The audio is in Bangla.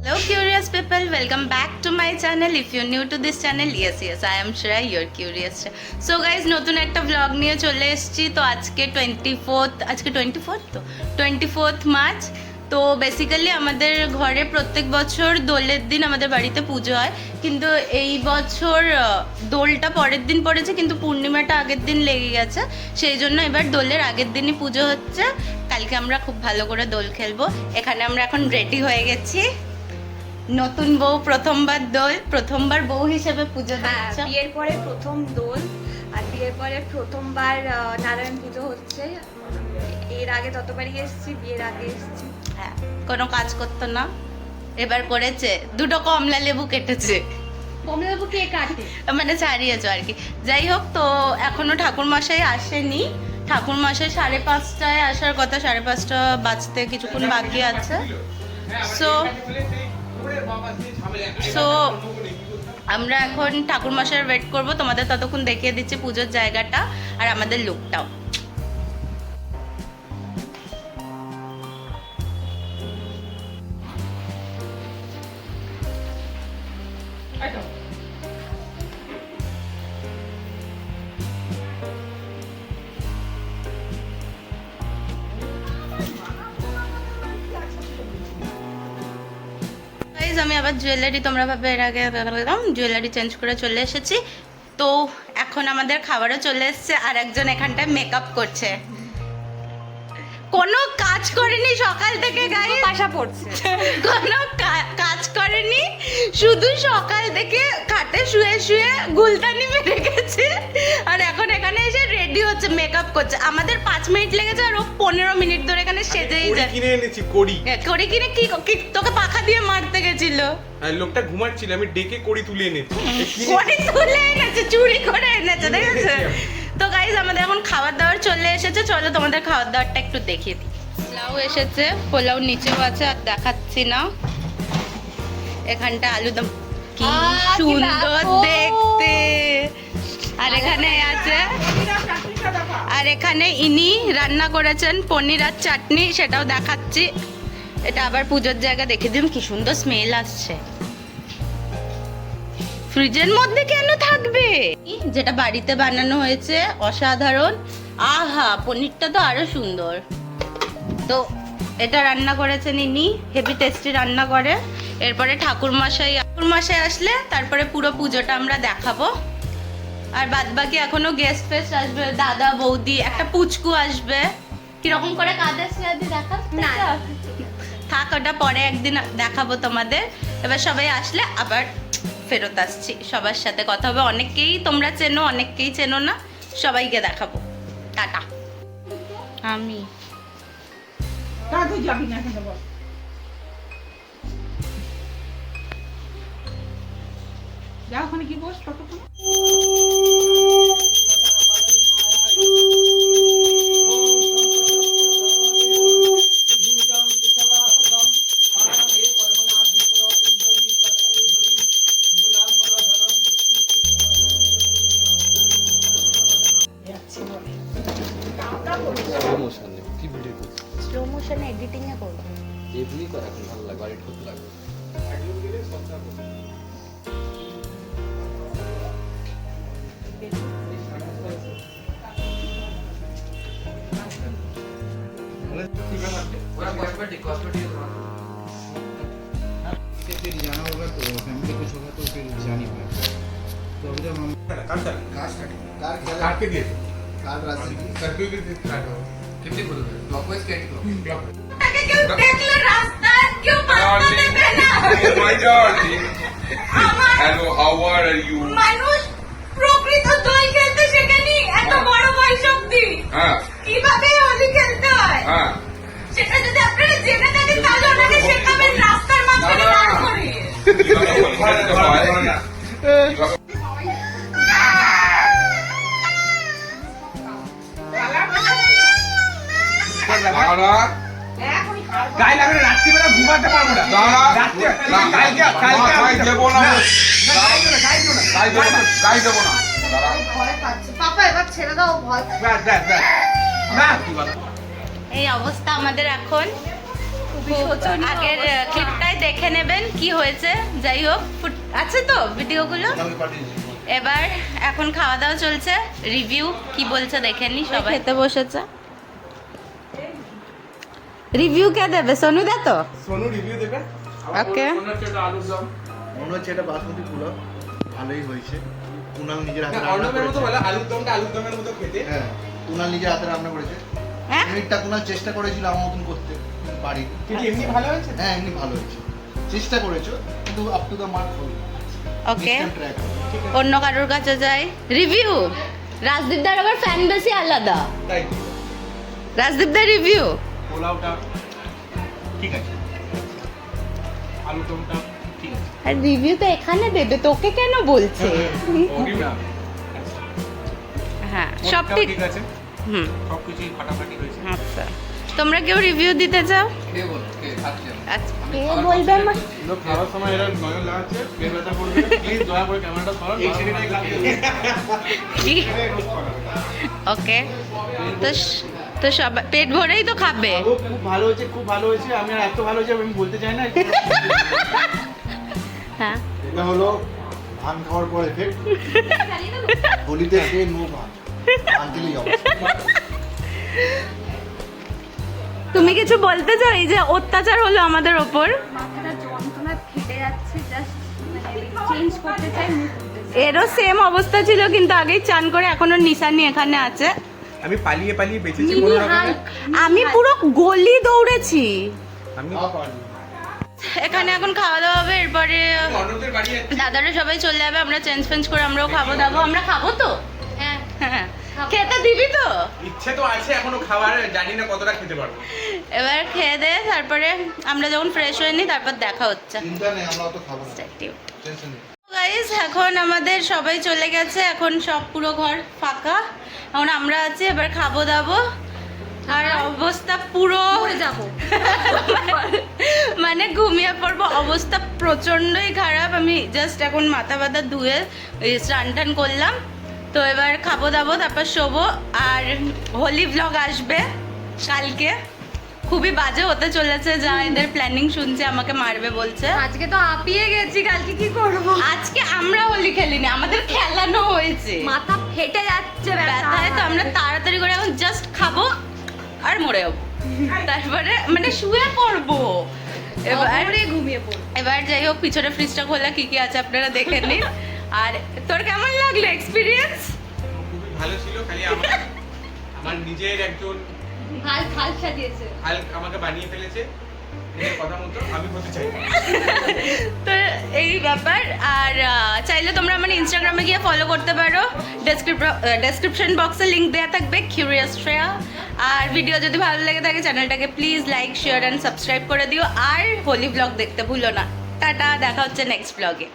Hello curious people, welcome back to my channel. If you're new to this channel, yes I am Shreya, you're curious. So guys, নতুন একটা vlog নিয়ে চলে এসেছি। তো আজকে 24th মার্চ। তো বেসিক্যালি আমাদের ঘরে প্রত্যেক বছর দোলের দিন আমাদের বাড়িতে পুজো হয়, কিন্তু এই বছর দোলটা পরের দিন পড়েছে, কিন্তু পূর্ণিমাটা আগের দিন লেগে গেছে, সেই জন্য এবার দোলের আগের দিনই পুজো হচ্ছে। কালকে আমরা খুব ভালো করে দোল খেলবো। এখানে আমরা এখন রেডি হয়ে গেছি। নতুন বউ, প্রথমবার বউ হিসেবে পুজো দিচ্ছে। বিয়ের পরে প্রথম দোল, আর বিয়ের পরে প্রথমবার নারায়ণ পুজো হচ্ছে। এর আগে ততবারই এসেছি, বিয়ের আগে এসেছি। হ্যাঁ, কোনো কাজ করতো না, এবার করেছে। দুটো কমলা লেবু কেটেছে। কমলা লেবু কে কাটে? মানে ছাড়িয়েছো আর কি। যাই হোক, তো এখনো ঠাকুরমশাই আসেনি। ঠাকুরমশাই 5:30টায় আসার কথা, 5:30 বাজতে কিছুক্ষণ বাকি আছে। সো আমরা এখন ঠাকুরমশাইয়ের ওয়েট করব। তোমাদের ততক্ষণ দেখিয়ে দিচ্ছি পুজোর জায়গাটা আর আমাদের লুকটাও। আমি আবার জুয়েলারি, তোমরা ভাবে এর আগে জুয়েলারি চেঞ্জ করে চলে এসেছি। তো এখন আমাদের খাবারও চলে এসেছে, আর একজন এখানটায় মেকআপ করছে। কোনো কাজ করেনি সকাল থেকে, গায়ে পাশা পড়ছে। কোনো কাজ করেনি, শুধু সকাল থেকে খাটে শুয়ে শুয়ে গুলতানি মেরে গেছে, আর এখন এখানে এসে রেডি হচ্ছে, মেকআপ করছে। আমাদের 5 মিনিট লেগেছে, আর ও 15 মিনিট ধরে এখানে সেজেই যায়। কিনে এনেছি কড়ি কিনে কি তোকে পাখা দিয়ে মারতে গেছিল? লোকটা ঘুমাচ্ছিল, আমি ডেকে কড়ি তুলে এনেছি। চুরি করে এনেছে, দেখেছে? তো গাইজ, আমাদের এখন খাবার দাবার চলে এসেছে। চলো তোমাদের খাবার দাবারটা একটু দেখিয়ে দিই। পোলাও এসেছে, পোলাও নিচেও আছে, আর দেখাচ্ছি না। এখানটা আলুদম, কি সুন্দর দেখতে। আর এখানে আছে, আর এখানে ইনি রান্না করেছেন পনির আর চাটনি, সেটাও দেখাচ্ছি। এটা আবার পুজোর জায়গা, দেখে দিন কি সুন্দর স্মেল আসছে। ফ্রিজের মধ্যে কেন থাকবে? যেটা বাড়িতে বানানো হয়েছে, অসাধারণ। আহা, পনিরটা তো আরো সুন্দর। তো এটা রান্না করেছেন ইনি, হেভি টেস্টি রান্না করে। এরপরে ঠাকুরমশাই আসলে তারপরে পুরো পুজোটা আমরা দেখাবো। আর বাদ বাকি এখনো গেস্ট ফেস্ট আসবে, দাদা বৌদি, একটা পুচকু আসবে। কিরকম করে কাদের সাথে দেখাস না? থাক, ওটা পরে একদিন দেখাবো তোমাদের। এবার সবাই আসলে আবার ফেরত আসছি, সবার সাথে কথা হবে। অনেককেই তোমরা চেনো, অনেককেই চেনো না, সবাইকে দেখাবো। টাটা। আমি যাবি না কেন বল? যা ওখানে কি বস ততক্ষণ। স্লো মোশন এডিটিং এ করব। এমনি করা এখন ভালো লাগে, বাড়ি ঠোঁট লাগবে। फिर जाना होगा तो फैमिली कुछ होगा तो फिर जानी होगा। तो अभी जब हम কাট কে দিয়েছে कार रास्ते की সার্কিট কে কাট कितनी बोल रहे हो? क्लॉकवाइज क्या है? ক্লক তাকে কেউ দেখলে রাস্তায় কেউ পাত্তা দেবে না। My darling, hello, how are you? মানুষ প্রকৃত দোল খেলতে শেখেনি এত বড় বয়স অব্দি। হ্যাঁ কিভাবে হোলি খেলতে হয় হ্যাঁ, সেটা যদি আপনারা জেনে থাকেন, তাহলে ওনাকে শেখাবেন রাস্তার মাঝখানে দাঁড় করিয়ে। গায়ে লাগলে রাত্রিবেলা ঘুমাতে পারবো না। কালকে দেবো না, গাই দেবো না। পাপা এবার ছেড়ে দাও, ভয়। এই অবস্থা আমাদের এখন। শোচনীয় আগের অবস্থা। ক্লিপটাই দেখে নেবেন কি হয়েছে। যাই হোক আছে তো ভিডিওগুলো। এবার এখন খাওয়া দাওয়া চলছে, রিভিউ কি বলছে দেখে নি। সবাই খেতে বসেছে। রিভিউ কে দেবে? সোনু দা তো? সোনু রিভিউ দেবে। ওকে। মনে হচ্ছে এটা আলুর দম। মনে হচ্ছে এটা বাসমতি পোলাও ভালোই হয়েছে। কুনাল নিজের হাতে না, রান্না অর্ণবের মতো করেছে। বলে আলুর দমটা আলুর দমের মতো খেতে। হ্যাঁ, কুনাল নিজের হাতে রান্না করেছে। হ্যাঁ পনিরটা কুনাল চেষ্টা করেছিল আমার মতন করতে, পারি। কিন্তু এমনি ভালো হয়েছে। হ্যাঁ, এমনি ভালো হয়েছে, চেষ্টা করেছো কিন্তু আপ টু দ্য মার্ক হলো। ওকে, অন্য কারোর কাছে যাই। রিভিউ রাজদীপ দার আবার ফ্যান বেশি আলাদা। তাই রাজদীপ দার রিভিউ। পোলাওটা ঠিক আছে, আলুর দমটা ঠিক আছে। আর রিভিউ তো এখানে দেবে, তোকে কেন বলছে? না হ্যাঁ সব ঠিক। ঠিক আছে, হুম সবকিছুই ফাটাফাটি হয়েছে। আচ্ছা, তোমরা কেউ রিভিউ দিতে চাও? কে বলো কে খাচ্ছে আমি? আচ্ছা, আমি কে খাবার বলবে? খাচ্ছি, আমার লোক খাওয়ার সময় এরা নজর লাগাচ্ছে, পেট ব্যথা করবে। প্লিজ দয়া করে ক্যামেরাটা সরান। এই ছেলেটাই ওকে, তো তো সবাই পেট ভরেই তো খাবে। ও খুব ভালো হয়েছে, খুব ভালো হয়েছে। আমি আর এত ভালো হয়েছে আমি বলতে চাই না। হ্যাঁ এটা হলো ধান খাওয়ার পর এফেক্ট। হোলিতে সে নো ভান, ধান খেলেই যাবো। তুমি কিছু বলতে চাও? এই যে অত্যাচার হলো আমাদের ওপর, মাথাটা যন্ত্রণায় ফেটে যাচ্ছে, জাস্ট মানে চেঞ্জ করতে চাই, মুভ করতে চাই। এরও সেম অবস্থা ছিল কিন্তু আগেই চান করে এখনো নিশানি এখানে আছে। আমি পালিয়ে পালিয়ে বেঁচেছি মিনি কোনো রকমে। হাল্ক। আমি পুরো গলি দৌড়েছি। আমি এখানে এখন খাওয়া দাওয়া হবে, এরপরে অর্ণবদের বাড়ি যাচ্ছি। দাদারা সবাই চলে যাবে, আমরা চেঞ্জ ফেঞ্জ করে আমরাও খাবো দাবো। আমরা খাবো তো? হ্যাঁ, হ্যাঁ, খেতে দিবি তো? ইচ্ছে তো আছে এখনো খাবার, জানি না কতটা খেতে পারবো। এবার খেয়ে দে, তারপরে আমরা যখন ফ্রেশ হয়ে নিই তারপর দেখা হচ্ছে। চিন্তা নেই, আমরা অত খাবো না, Stay টেনশন নেই। গাইস, এখন আমাদের সবাই চলে গেছে, এখন সব পুরো ঘর ফাঁকা, এখন আমরা আছি, এবার খাবো দাবো। আর অবস্থা পুরো মরে যাবো। মানে ঘুমিয়ে পড়বো, অবস্থা প্রচণ্ডই খারাপ। আমি জাস্ট এখন মাথা ব্যথা ধুয়ে স্নান টান করলাম, তো এবার খাবো দাবো, তারপর শোবো। আর হোলি ব্লগ আসবে কালকে, খুবই বাজে হতে চলেছে, যা এদের প্ল্যানিং শুনছে আমাকে মারবে বলছে। আজকে তো আপিয়ে গেছি, কালকে কি করবো? আজকে আমরা হোলি খেলিনি, আমাদের খেলানো হয়েছে। মাথা ফেটে যাচ্ছে ব্যথায় তো আমরা তাড়াতাড়ি করে এখন জাস্ট খাবো আর মরে যাবো, তারপরে মানে শুয়ে পড়বো। এবার ঘুমিয়ে পড়বো। এবার যাই হোক, পিছনে ফ্রিজটা খোলা কি কি আছে আপনারা দেখে নিন। আর তোর কেমন লাগলো এক্সপিরিয়েন্স? খুবই ভালো ছিল, খালি আমার নিজের একজন হাল সাজিয়েছে। হাল্ক আমাকে বানিয়ে ফেলেছে। এর কথা মতো আমি হতে চাই। তো এই ব্যাপার। আর চাইলে তোমরা আমার ইনস্টাগ্রামে গিয়ে ফলো করতে পারো, ডেসক্রিপশন বক্সে লিঙ্ক দেওয়া থাকবে, কিউরিয়াস শ্রেয়া। আর ভিডিও যদি ভালো লেগে থাকে চ্যানেলটাকে please like share and subscribe করে দিও। আর হোলি ব্লগ দেখতে ভুলো না। টাটা, দেখা হচ্ছে নেক্সট ব্লগে।